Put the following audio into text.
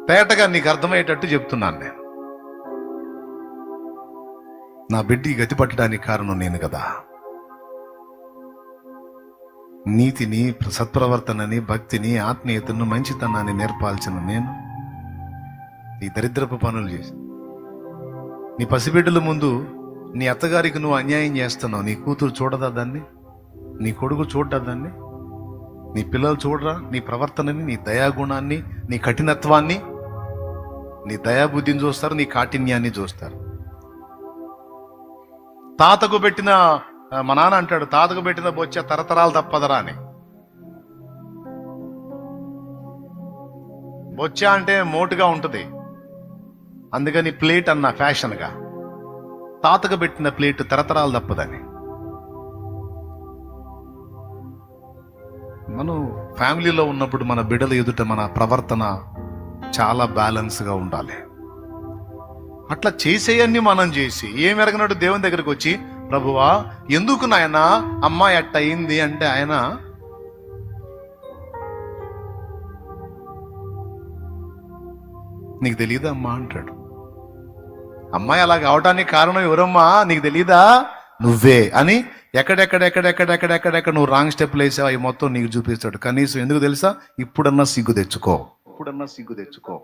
తేటగా నీకు అర్థమయ్యేటట్టు చెప్తున్నాను నేను. నా బిడ్డ గతి పట్టడానికి కారణం నేను కదా. నీతిని, సత్ప్రవర్తనని, భక్తిని, ఆత్మీయతను, మంచితనాన్ని నేర్పాల్సిన నేను ఈ దరిద్రపు పనులు చేసి నీ పసిబిడ్డల ముందు నీ అత్తగారికి నువ్వు అన్యాయం చేస్తున్నావు. నీ కూతురు చూడదా దాన్ని? నీ కొడుకు చూడదా దాన్ని? నీ పిల్లలు చూడరా నీ ప్రవర్తనని, నీ దయాగుణాన్ని, నీ కఠినత్వాన్ని? నీ దయాబుద్ధిని చూస్తారు, నీ కాఠిన్యాన్ని చూస్తారు. తాతకు పెట్టిన, మా నాన్న అంటాడు, తాతకు పెట్టిన బొచ్చ తరతరాలు తప్పదరా అని. బొచ్చ అంటే మోటుగా ఉంటుంది, అందుకని ప్లేట్ అన్న ఫ్యాషన్గా. తాతకు పెట్టిన ప్లేట్ తరతరాలు తప్పదని. మనం ఫ్యామిలీలో ఉన్నప్పుడు మన బిడ్డల ఎదుట మన ప్రవర్తన చాలా బ్యాలెన్స్గా ఉండాలి. అట్లా చేసేయన్ని మనం చేసి ఏం ఎరగనట్టు దేవుని దగ్గరికి వచ్చి, ప్రభువా ఎందుకు నాయన అమ్మాయి అట్ట అయింది అంటే, ఆయన నీకు తెలియదా అమ్మా అంటాడు. అమ్మాయి అలా కావటానికి కారణం ఎవరమ్మా నీకు తెలీదా? నువ్వే అని ఎక్కడెక్కడ నువ్వు రాంగ్ స్టెప్లు వేసావు అవి మొత్తం నీకు చూపిస్తాడు. కనీసం ఎందుకు తెలుసా? ఇప్పుడన్నా సిగ్గు తెచ్చుకో.